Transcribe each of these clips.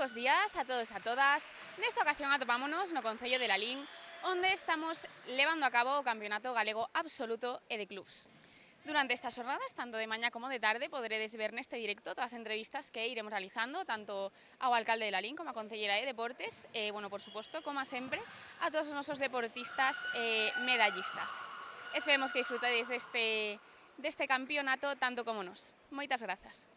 bos días a todos e a todas. Nesta ocasión atopámonos no Concello de Lalín, onde estamos levando a cabo o Campeonato Galego Absoluto e de Clubs. Durante estas xornadas, tanto de mañá como de tarde, poderedes ver neste directo todas as entrevistas que iremos realizando, tanto ao alcalde de Lalín como a Concellera de Deportes, e, bueno, por suposto, como sempre, a todos os nosos deportistas medallistas. Esperemos que disfrutedes deste campeonato tanto como nos. Moitas grazas.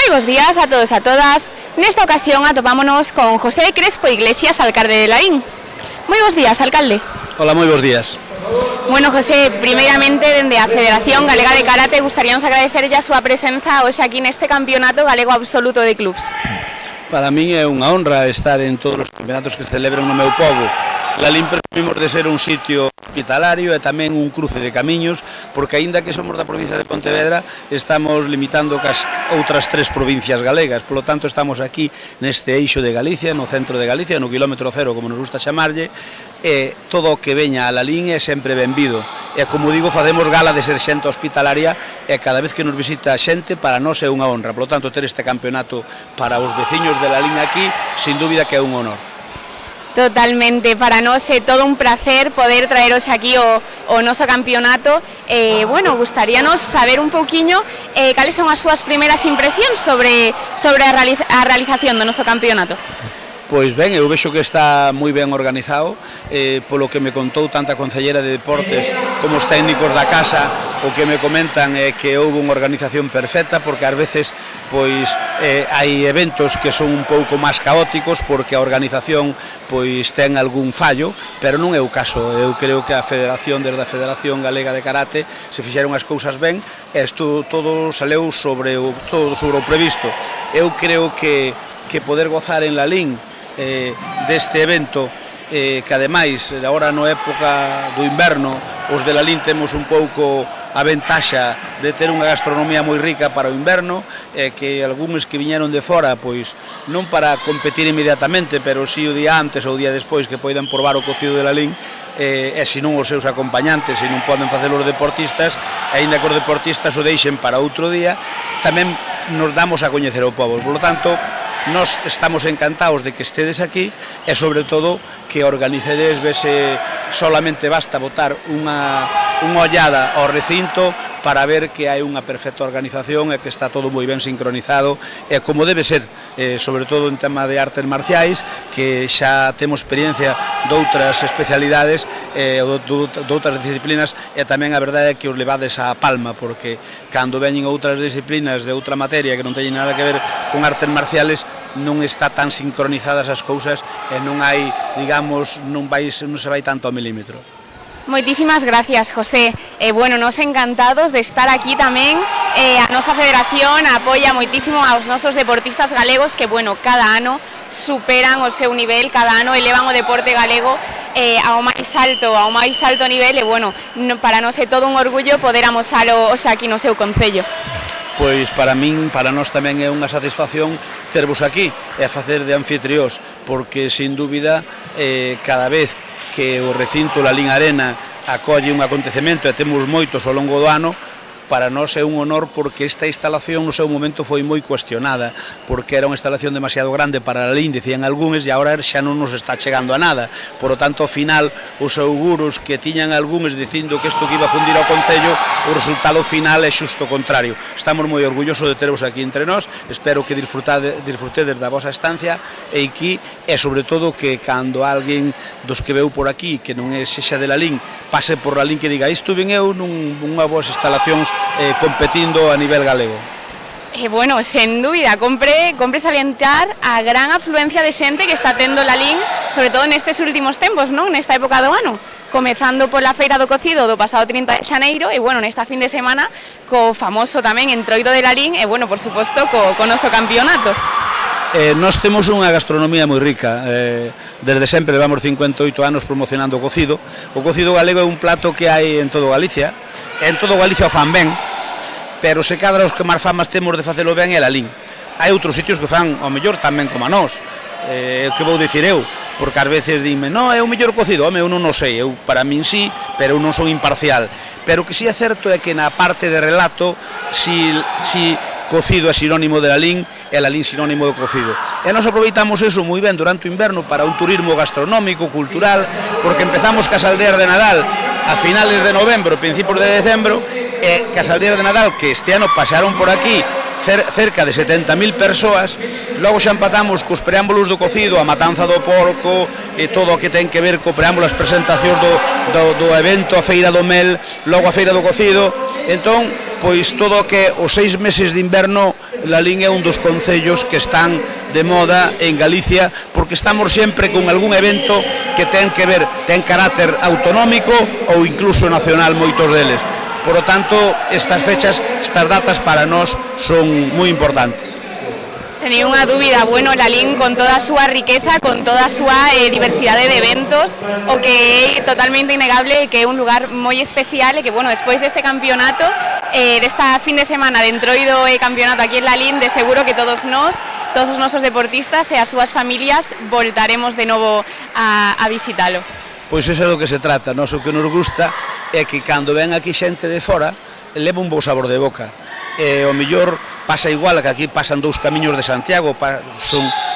Moi bons días a todos e a todas. Nesta ocasión atopámonos con José Crespo Iglesias, alcalde de Lalín. Moi bons días, alcalde. Hola, moi bons días. Bueno, José, primeiramente, dende a Federación Galega de Karate, gustaríamos agradecerlle a súa presenza hoxe aquí neste campeonato galego absoluto de clubs. Para min é unha honra estar en todos os campeonatos que se celebran no meu pobo. Lalín presumimos de ser un sitio hospitalario e tamén un cruce de camiños, porque aínda que somos da provincia de Pontevedra, estamos limitando cas outras 3 provincias galegas, polo tanto estamos aquí neste eixo de Galicia, no centro de Galicia, no quilómetro cero, como nos gusta chamarlle, e todo o que veña a Lalín é sempre benvido. E como digo, facemos gala de ser xente hospitalaria e cada vez que nos visita xente, para nós é unha honra. Polo tanto, ter este campeonato para os veciños de Lalín aquí, sin dúbida que é un honor. Totalmente, para nós é todo un placer poder traeros aquí o noso campeonato. Bueno, gustaríanos saber un pouquiño cales son as súas primeiras impresións sobre a realización do noso campeonato. Pois ben, eu vexo que está moi ben organizado, polo que me contou tanta concellera de deportes como os técnicos da casa, o que me comentan é que houve unha organización perfecta, porque ás veces pois hai eventos que son un pouco máis caóticos porque a organización pois ten algún fallo, pero non é o caso. Eu creo que a Federación, desde a Federación Galega de Karate, se fixeron as cousas ben e todo saleu sobre o previsto. Eu creo que poder gozar en Lalín deste evento, que ademais, agora na época do inverno, os de Lalín temos un pouco a ventaxa de ter unha gastronomía moi rica para o inverno, e que algúns que viñeron de fora, pois non para competir inmediatamente, pero si o día antes ou o día despois que poidan probar o cocido de Lalín, e se non os seus acompañantes, se non poden facer os deportistas, aínda que os deportistas o deixen para outro día, tamén nos damos a coñecer o pobo. Por lo tanto, nós estamos encantados de que estedes aquí e, sobre todo, que organicedes, vese, solamente basta botar unha ollada ao recinto para ver que hai unha perfecta organización e que está todo moi ben sincronizado e como debe ser, sobre todo en tema de artes marciais, que xa temos experiencia doutras especialidades, doutras disciplinas, e tamén a verdade é que os levades a palma, porque cando veñen outras disciplinas de outra materia que non teñen nada que ver con artes marciales, non está tan sincronizadas as cousas e non hai, digamos, non se vai tanto ao milímetro. Moitísimas gracias, José. Bueno, nos encantados de estar aquí tamén. A nosa federación apoia moitísimo aos nosos deportistas galegos que, bueno, cada ano superan o seu nivel, cada ano elevan o deporte galego ao máis alto nivel e, bueno, para nós é todo un orgullo poder amosalo hoxe aquí no seu concello. Pois para min, para nós tamén é unha satisfacción tervos aquí e a facer de anfitriós, porque, sin dúbida, cada vez que o recinto Lalín Arena acolle un acontecemento e temos moitos ao longo do ano, para nós é un honor, porque esta instalación no seu momento foi moi cuestionada, porque era unha instalación demasiado grande para Lalín, dicían algúns, e agora xa non nos está chegando a nada. Por lo tanto, ao final, os auguros que tiñan algúns dicindo que isto que iba a fundir ao Concello, o resultado final é xusto o contrario. Estamos moi orgullosos de tervos aquí entre nós, espero que disfrutedes da vosa estancia e aquí, e sobre todo que cando alguén dos que veu por aquí, que non é sexa de Lalín, pase por Lalín, que diga, isto vin eu nunha boas instalacións competindo a nivel galego. Bueno, sen dúbida, compre salientar a gran afluencia de xente que está tendo Lalín, sobre todo nestes últimos tempos, non? Nesta época do ano, comezando pola Feira do Cocido do pasado 30 de xaneiro e, bueno, nesta fin de semana co famoso tamén Entroido de Lalín e, bueno, por suposto, co noso campeonato. Nós temos unha gastronomía moi rica, desde sempre levamos 58 anos promocionando o cocido. O cocido galego é un plato que hai en todo Galicia, en todo Galicia o fan ben, pero se cadra os que máis famas temos de facelo ben é Lalín. Hai outros sitios que fan ao mellor tamén como a nós, que vou dicir eu, porque ás veces dime, non, é o mellor cocido, home, eu non o sei, eu para min sí, pero eu non son imparcial. Pero o que sí é certo é que na parte de relato, si cocido é sinónimo de Lalín, e Lalín sinónimo do cocido. E nos aproveitamos eso moi ben durante o inverno para un turismo gastronómico, cultural, porque empezamos cas aldeas de Nadal a finales de novembro, principios de decembro, e cas aldeas de Nadal que este ano pasaron por aquí cerca de 70.000 persoas, logo xa empatamos cos preámbulos do cocido, a matanza do porco e todo o que ten que ver co preámbulo, as presentacións do evento, a feira do mel, logo a feira do cocido. Entón, pois todo o que os 6 meses de inverno Lalín é un dos concellos que están de moda en Galicia, porque estamos sempre con algún evento que ten que ver, ten carácter autonómico ou incluso nacional moitos deles. Por lo tanto, estas fechas, estas datas para nós son moi importantes. Sen ninguna dúbida, bueno, Lalín con toda a súa riqueza, con toda a súa diversidade de eventos, o que é totalmente innegable que é un lugar moi especial e que, bueno, despois deste campeonato, desta fin de semana de entroido e campeonato aquí en Lalín, de seguro que todos os nosos deportistas e as súas familias voltaremos de novo a visitalo. Pois iso é do que se trata, nós o que nos gusta é que cando ven aquí xente de fora, leva un bo sabor de boca. O mellor pasa igual que aquí pasan dous camiños de Santiago,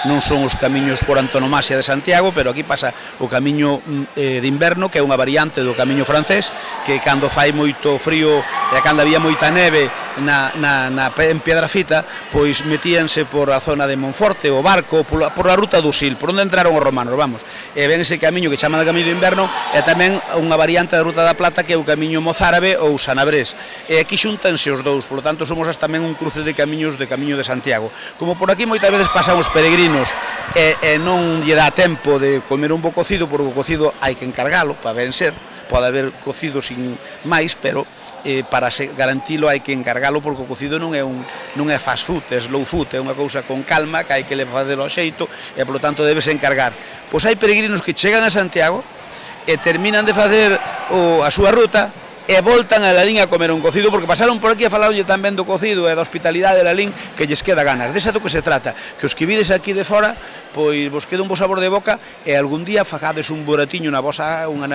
non son os camiños por antonomasia de Santiago, pero aquí pasa o camiño de inverno, que é unha variante do camiño francés, que cando fai moito frío e cando había moita neve en Piedrafita, pois metíanse por a zona de Monforte, o barco, por a ruta do Sil, por onde entraron os romanos, vamos. E ven ese camiño que chaman de camiño de inverno, e tamén unha variante da Ruta da Plata, que é o camiño mozárabe ou sanabrés. E aquí xuntanse os dous, por lo tanto somos tamén un cruce de camiños de Camiño de Santiago. Como por aquí moitas veces pasan os peregrinos e non lle dá tempo de comer un bo cocido, porque o cocido hai que encargalo para ben ser, pode haber cocido sin máis, pero para garantilo hai que encargalo, porque o cocido non é fast food, é slow food, é unha cousa con calma que hai que facelo ao xeito e por lo tanto debes encargar. Pois hai peregrinos que chegan a Santiago e terminan de facer a súa ruta e voltan a Lalín a comer un cocido, porque pasaron por aquí a falarlle tamén do cocido e da hospitalidade de Lalín, que lles queda ganas. Desa do que se trata, que os que vides aquí de fora, pois vos queda un bo sabor de boca e algún día fagades un boratiño na vosa un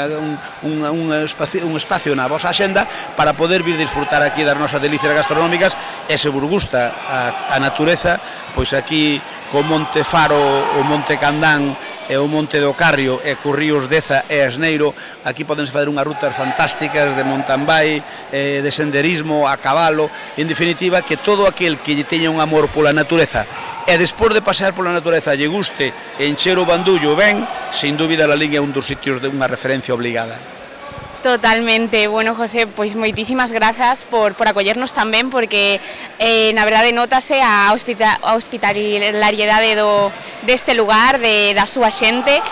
espacio na vosa axenda para poder vir disfrutar aquí das nosas delicias gastronómicas, e se vos gusta a natureza, pois aquí co Monte Faro, o Monte Candán e o Monte do Carrio e co ríos Deza e Asneiro, aquí podense fazer unhas rutas fantásticas de mountain bike, de senderismo a cabalo, en definitiva que todo aquel que lle teña un amor pola natureza e despois de pasear pola natureza lle guste encher o bandullo ben, sin dúbida Lalín é un dos sitios de unha referencia obligada. Totalmente, bueno, José, pois moitísimas grazas por acollernos tamén, porque na verdade notase a hospitalariedade deste lugar, da súa xente,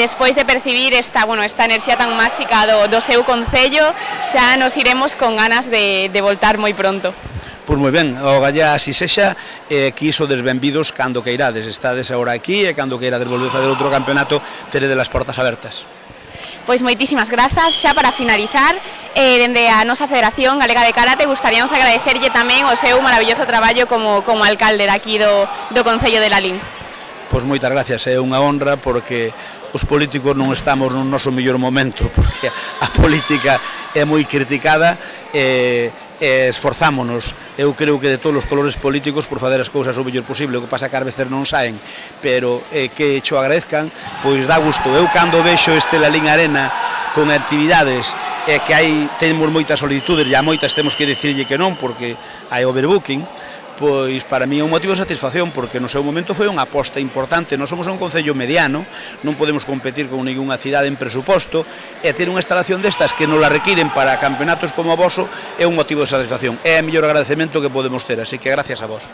despois de percibir esta enerxía tan máxica do seu concello, xa nos iremos con ganas de voltar moi pronto. Pois moi ben, o gallá así sexa, aquí sodes benvidos cando queirades, estades agora aquí e cando queirades volver a fazer outro campeonato, teredes as portas abertas. Pois moitísimas grazas. Xa para finalizar, dende a nosa Federación Galega de Karate, gustaríamos agradecerlle tamén o seu maravilloso traballo como alcalde daqui do Concello de Lalín. Pois moitas gracias, é unha honra, porque os políticos non estamos no noso mellor momento, porque a política é moi criticada e esforzámonos, eu creo que de todos os colores políticos, por fazer as cousas o mellor posible. O que pasa que ás veces non saen, pero que xo agradezcan, pois dá gusto. Eu cando vexo este Lalín Arena con actividades que temos moitas solicitudes, e a moitas temos que dicirlle que non, porque hai overbooking, pois para mí é un motivo de satisfacción, porque no seu momento foi unha aposta importante. Nós somos un concello mediano, non podemos competir con ninguna cidade en presuposto, e ter unha instalación destas que nos la requiren para campeonatos como o voso é un motivo de satisfacción. É o mellor agradecemento que podemos ter, así que gracias a vos.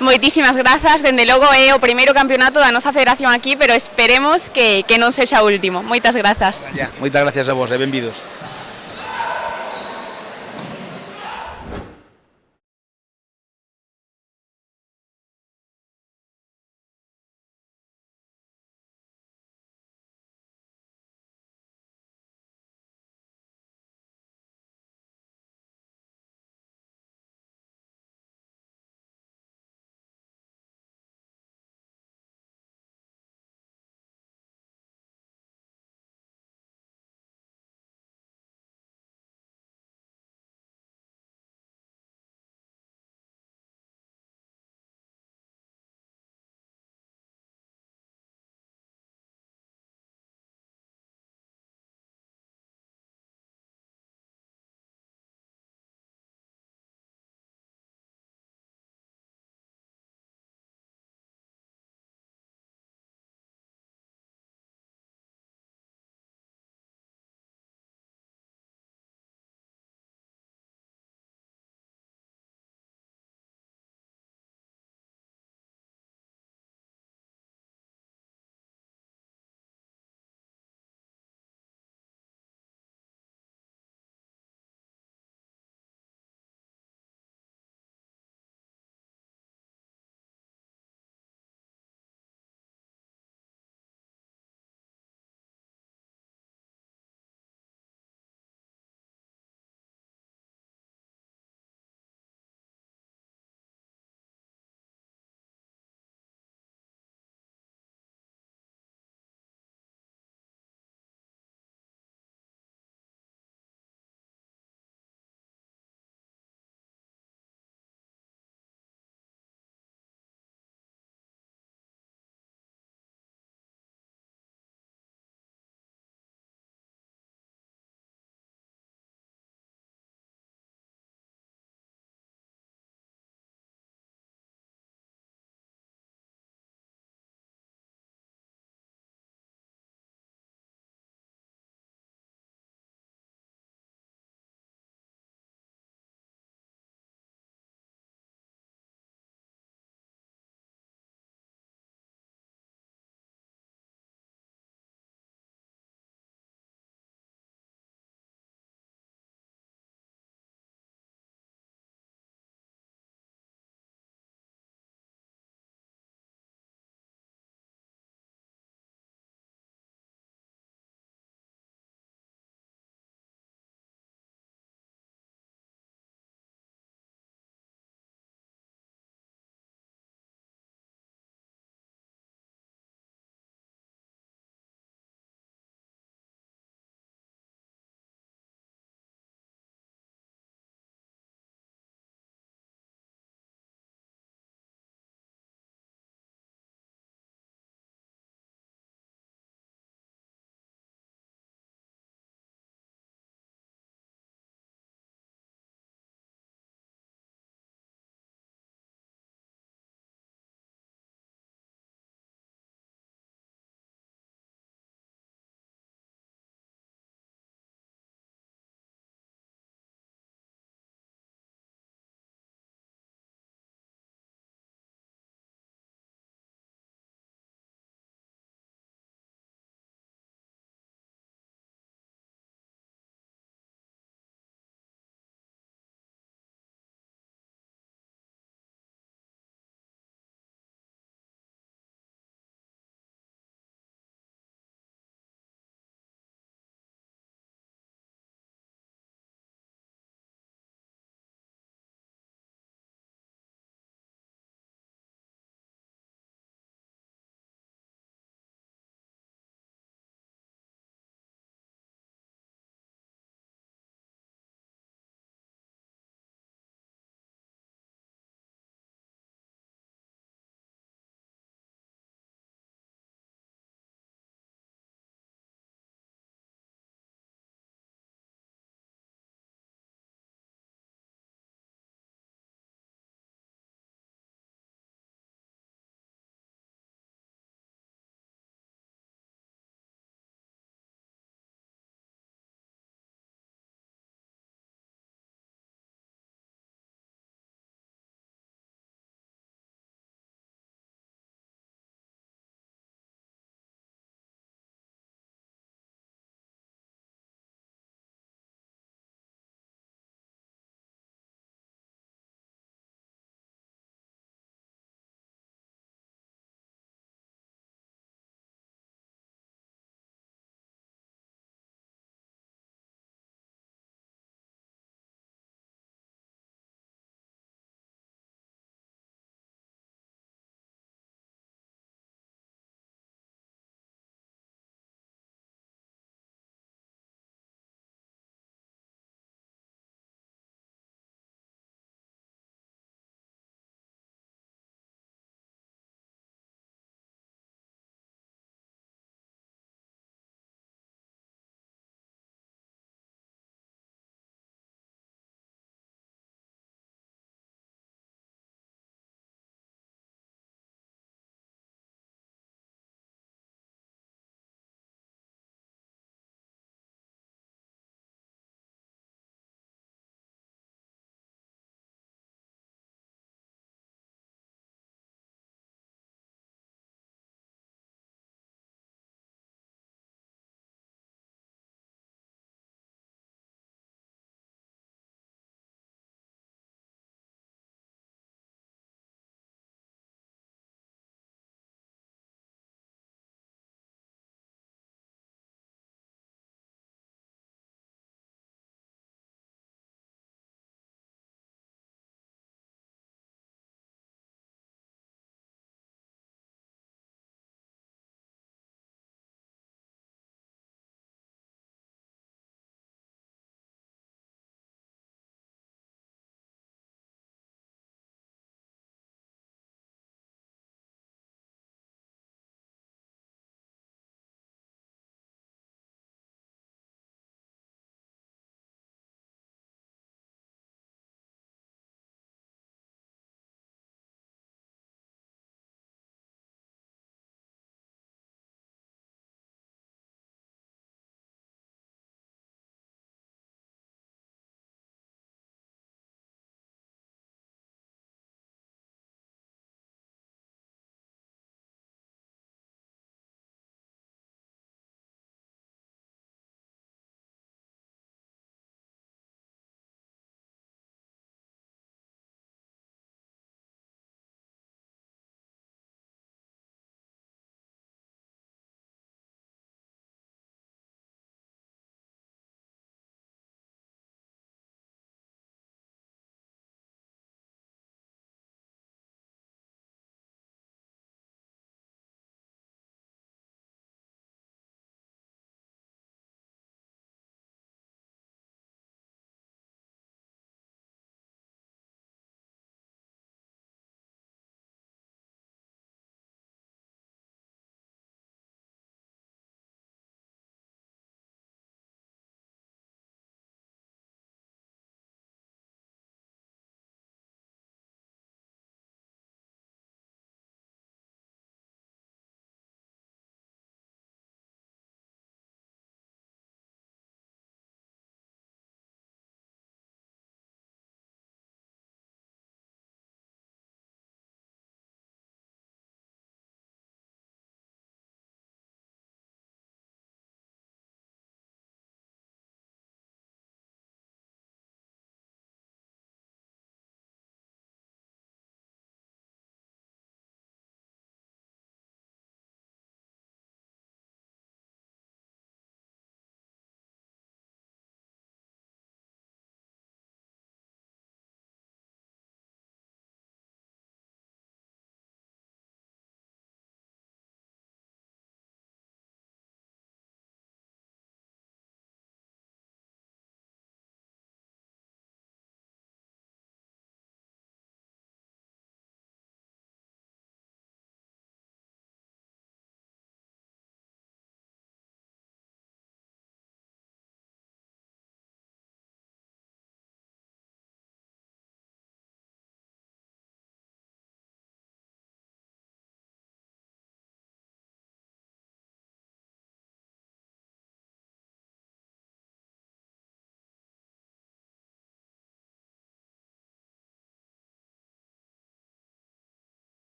Moitísimas grazas, dende logo é o primeiro campeonato da nosa federación aquí, pero esperemos que non sexa o último. Moitas grazas. Moitas gracias a vos e benvidos.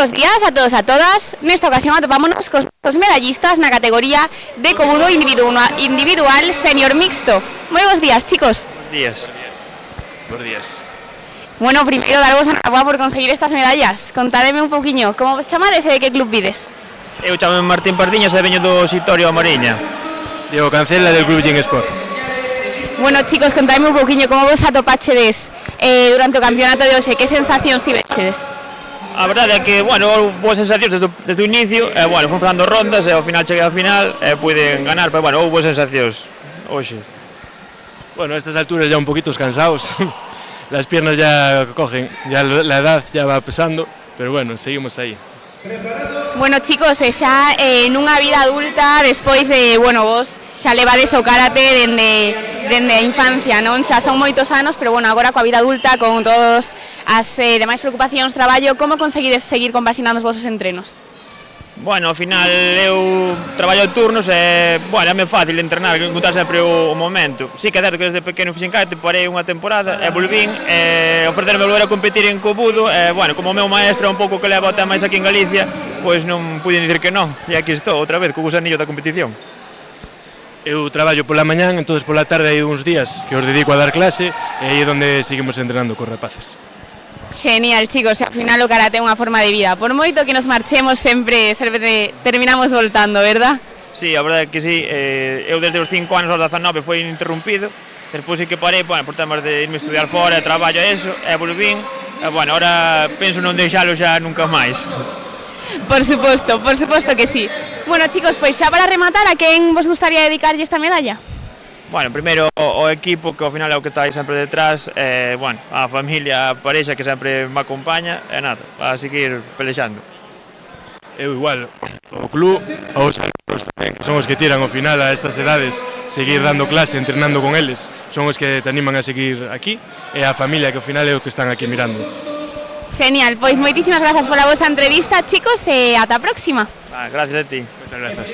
bos días a todos e a todas. Nesta ocasión atopámonos cos medallistas na categoría de cobudo individual senior mixto. Moi bos días, chicos. Bos días. Bos días. Bueno, primeiro darvos a enhorabuá por conseguir estas medallas. Contádeme un pouquiño, como vos chamades e de que club vides? Eu chamo Martín Pardiñas e veño do Sitorio a Mariña. Diego Cancela del Club Gin Sport. Bueno, chicos, contádeme un pouquiño como vos atopáchedes durante o campeonato de hoxe, que sensacións tivechedes? A verdade é que, bueno, boas sensacións desde o inicio, bueno, fomos pasando rondas e ao final cheguei ao final e puiden ganar, pero bueno, houve boas sensacións hoxe. Bueno, a estas alturas ya un poquito cansados, las piernas ya cogen, ya la edad ya va pesando, pero bueno, seguimos ahí. Bueno, chicos, xa nunha vida adulta, despois de, bueno, vos xa levades o karate dende a infancia, non? Xa son moitos anos, pero bueno, agora coa vida adulta, con todas as demais preocupacións, traballo, como conseguides seguir compaginando os vosos entrenos? Bueno, ao final eu traballo turnos e, bueno, é moi fácil entrenar, encontrar sempre o momento. Si que é certo que desde pequeno fixen karate, parei unha temporada e volvín e ofrecerme volver a competir en cobudo e, bueno, como o meu maestro é un pouco que leva até máis aquí en Galicia, pois non puiden dicir que non, e aquí estou outra vez co gusanillo da competición. Eu traballo pola mañán, entonces pola tarde hai uns días que os dedico a dar clase e aí é onde seguimos entrenando cos rapaces. Genial, chicos, ao final o karate é unha forma de vida. Por moito que nos marchemos, sempre terminamos voltando, verdad? Sí, a verdade é que sí, eu desde os 5 anos aos 19 foi interrompido, despois sí que parei, bueno, por temas de irme a estudiar fora, traballo e eso, e volvín, e, bueno, ahora penso non deixalo xa nunca máis. Por suposto que sí. Bueno, chicos, pois xa para rematar, a quen vos gustaría dedicarlle esta medalla? Bueno, primeiro o equipo, que ao final é o que está aí sempre detrás, bueno, a familia, a parexa que sempre me acompaña, e nada, a seguir pelexando. Eu igual, o club, aos amigos tamén, que son os que tiran ao final a estas edades, seguir dando clase, entrenando con eles, son os que te animan a seguir aquí, e a familia, que ao final é o que están aquí mirando. Genial, pois moitísimas grazas pola vosa entrevista, chicos, e ata a próxima. Gracias a ti. Moitas grazas.